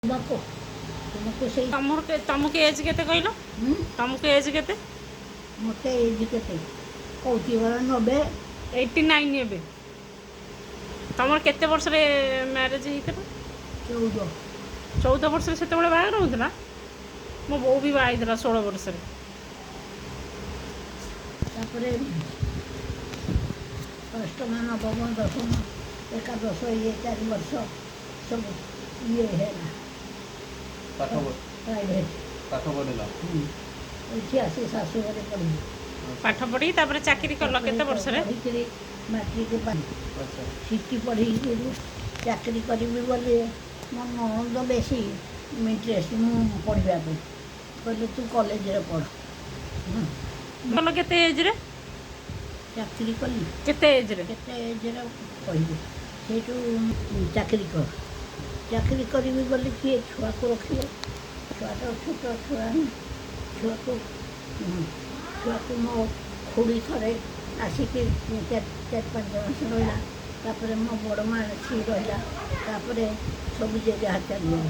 तुमको तुमको सही तुमको एज केते कहल तुमको एज केते मत एज के कौची वाला 90 89 एबे तुम केते वर्ष रे मैरिज होता 14 14 वर्ष से बाहर होता मो बो भी बाहर 16 वर्ष रे तापरे अष्टम नवम दशम एकादश ये 4 वर्ष सब ये है ना प्राइवेट पाठ पढ़िला एठी आसी सासू घरे पढ़ी पाठ पढ़ी तापर चाकरी कल केते वर्ष रे मैट्रिक अच्छा सीटी पढ़ी चाकरी करी बोले मो ननद बेसी इंटरेस्ट मु पढ़ा कहले तू कॉलेज रे पढ़ कल केते एज रे चाकरी कली केते एज रे कहले सेठू चाकरी करी बोले किए छुआ को रखिए छुआ तो छोट छुआ को मो खुड़ी थरे आसिक 4-5 मास रहा तापर मो बड़ माँ सी रहा सब जे जहाँ चलिए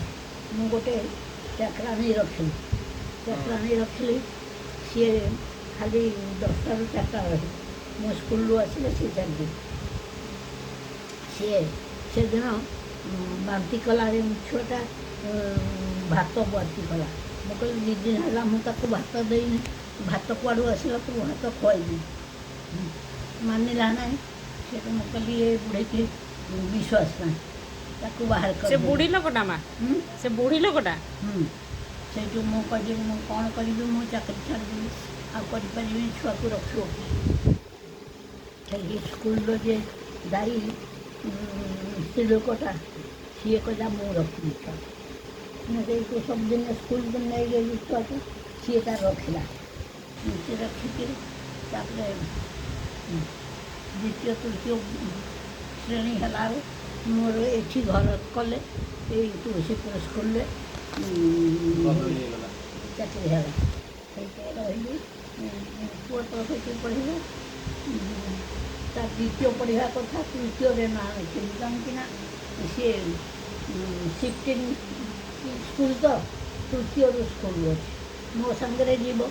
मु गोटे चाकरानी रखली सी खाली 10टा ରୁ 4ଟା रही मो स्कूल आसिले सी चलती सी से दिन बांती कला छुआटा भात बांती कला मुझे कहली 2 दिन है मुझे भात देनी भात कुआड़ू आसला तू भात खुआई मानिला ना से मुझे कहली ये बुढ़े की विश्वास ना ताकू बाहर कर से बुढ़ी लोकटा माँ से बुढ़ी लोकटा से जो मु कहली मु कौन करी मु चाकरी छाड़ी आपारि छुआ को रखो स्कूल जे दाई स्त्री लोकटा सी कहला मु रखी छुआ तो सब दिन स्कूल नहीं गई छुआ को सी तार रखला सी रखिक द्वितीय तृतीय श्रेणी है मोर ये घर कले ये तुलसीपुर स्कूल चाकरी है रही पुआ तो से पढ़े तार द्वितीय पढ़ा कथा तृतीय ना रखी कहीं सी 16 स्कूल तो तृतीय स्कूल अच्छे मो सांगे जीव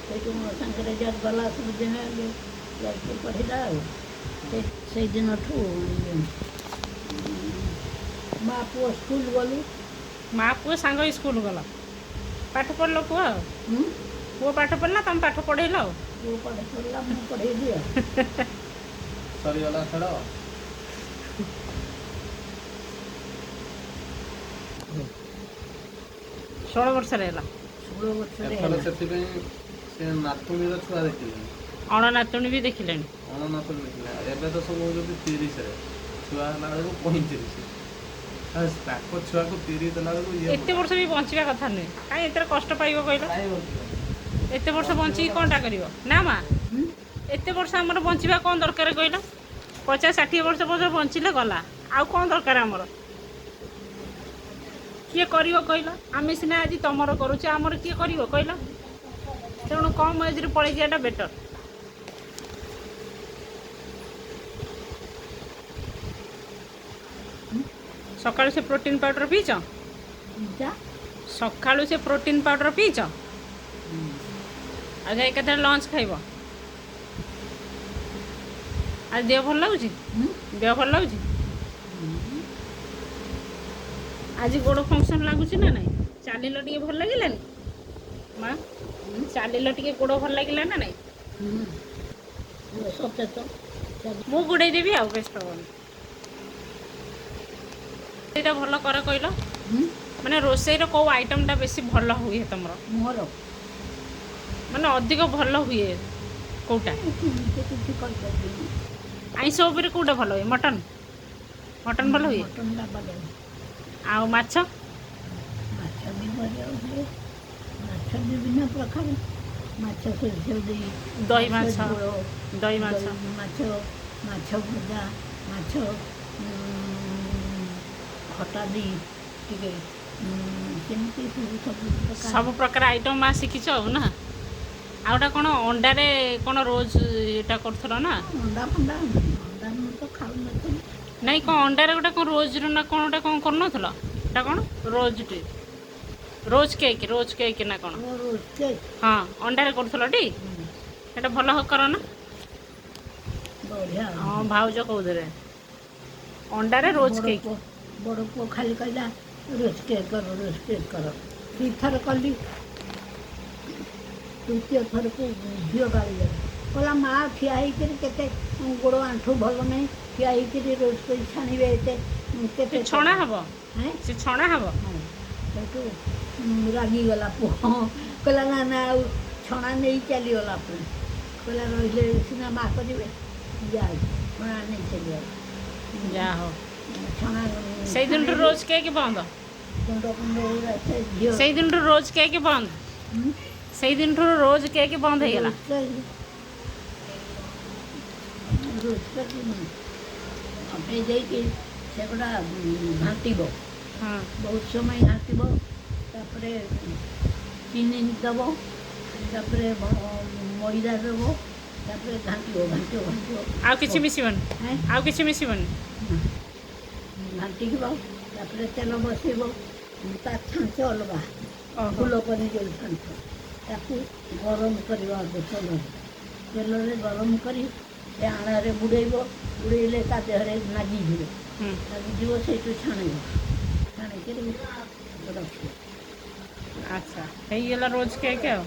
से मो सांगे जब गला सब दिन जाके पढ़ला से दिन माँ पुआ स्कूल गलु माँ पुआ सांग स्कूल गल पाठ पढ़ल पुआ पुआ पाठ पढ़ला तुम पाठ पढ़ेल पुआ पाठ पढ़ला मुझे पढ़े दिया सरीगला छड़ 16 वर्ष रे 16 वर्ष एथर से नातुणी छुआ देखिले अण नातुणी भी देखिले अण नातुणी देखिले एबे तो सब होजो 30 रे छुआ हला को 35 बस ताको छुआ को 30 तला को ये एते वर्ष भी बंचिबा कथा नै काई एते कष्ट पाइबो कहलो एते वर्ष बंची कोनटा करिवो ना माँ एते वर्ष हमर बंचिबा कोन दरकार कहलो 50-60 वर्ष पर्यंत बंचिले गला आउ कोन दरकार हमर किए करिवो कहलो आमे सिना आज तमर करूचे हमर किए करिवो कहलो तेणु कम एज रे पळै जियाटा बेटर सकाळु से प्रोटीन पाउडर पीच सकाळु से प्रोटीन पाउडर पीच आज एक लंच खाइब आज देह भल लगुच देह भल लगुच आज गोड़ फंक्शन लगुच ना नहीं चलिल टे भल लगे माँ चलिल टे गोड़ भल लगे ना नहीं मु गोड़े देवी आउ बेस्ट हे भल कर कहल माने रोसई रो आइटमटा बेसी भल हुए तुम मोर माने अधिक भल हुए कोटा आईस उपर कोटा भल हुए मटन मटन भल हुए आ माछ विभिन्न प्रकार दही माछ दही माछ भजा माछ खटा दी टिके सब प्रकार आइटम माँ शिखिच ना आउटा कौन अंडारे कौन रोज यहाँ कर ना अंडा फंडा अंडा तो खाऊ नहीं कौन अंडारे गोटे कौन रोज ना कौन गोटे कौन कर ଏଟା କ'ଣ ରୋଜ୍ କେକ୍ ନା କ'ଣ? ରୋଜ କେକ୍ ହଁ ଅଣ୍ଡାରେ କରୁଥିଲ ଟି? ସେଟା ଭଲ କର ନା? ବଢ଼ିଆ। ହଁ ଭାଉଜ କହୁଥିଲେ ଅଣ୍ଡାରେ ରୋଜ୍ କେକ୍। ବଡ଼ ପୁଅ ଖାଲି କହିଲା ରୋଜ କେକ୍ କର। ଦୁଇଥର କଲି, ତୃତୀୟ ଥରକୁ ଝିଅ ଗାଳିଦେଲା, କହିଲା ମା ଠିଆ ହେଇକରି କେତେ ଗୋଡ଼ ଆଣ୍ଠୁ ଭଲ ନାହିଁ, ଠିଆ ହେଇକରି ରୋଜ କରି ଛାଣିବେ କେତେ ଛଣା ହବ? ହେଁ ସେ ଛଣା ହବ? ହଁ। ସେଇଠୁ ରାଗିଗଲା ପୁଅ, କହିଲା ନା ଆଉ ଛଣା ନେଇ ଚାଲିଗଲା ପୁଣି, କହିଲା ରହିଲେ ସିନା ମା କରିବେ, ଯାଉ ଛଣା ନେଇ ଚାଲିଗଲା। ଯାହା ହଉ ଛଣା ସେଇଦିନଠୁ ରୋଜ୍ କେକ୍ ବନ୍ଦ? କୁଣ୍ଡ ଗୁଡ଼ା ଝିଅ ସେଇଦିନଠୁ ରୋଜ୍ କେକ୍ ବନ୍ଦ? ସେଇଦିନଠୁ ରୋଜ୍ କେକ୍ ବନ୍ଦ ହେଇଗଲା? ଅଟେଇ ଦେଇକି ସେଗୁଡ଼ା ଘାଣ୍ଟିବ, ହଁ ବହୁତ ସମୟ ଘାଣ୍ଟିବ, ତାପରେ ଚିନି ଦେବ, ତାପରେ ମଇଦା ଦେବ, ତାପରେ ଘାଣ୍ଟିବ। ଆଉ କିଛି ମିଶିବନି? ଆଉ କିଛି ମିଶିବନି? ଘାଣ୍ଟିବ, ତାପରେ ତେଲ ବସେଇବ, ତା ଛାଞ୍ଚ ଅଲଗା, ଓହୋ। ଫୁଲ କରି ଯେଉଁ ଛାଞ୍ଚ, ତାକୁ ଗରମ କରିବ ତେଲରେ ଗରମ କରି ସେ ଆଣରେ ବୁଡ଼େଇଲେ ତା ଦେହରେ ଲାଗିଯିବ, ସେଇଠୁ ଛାଣିବ, ଛାଣିକିରି ରଖିବ। ଆଚ୍ଛା ହେଇଗଲା ରୋଜ୍ କେକ୍ ଆଉ।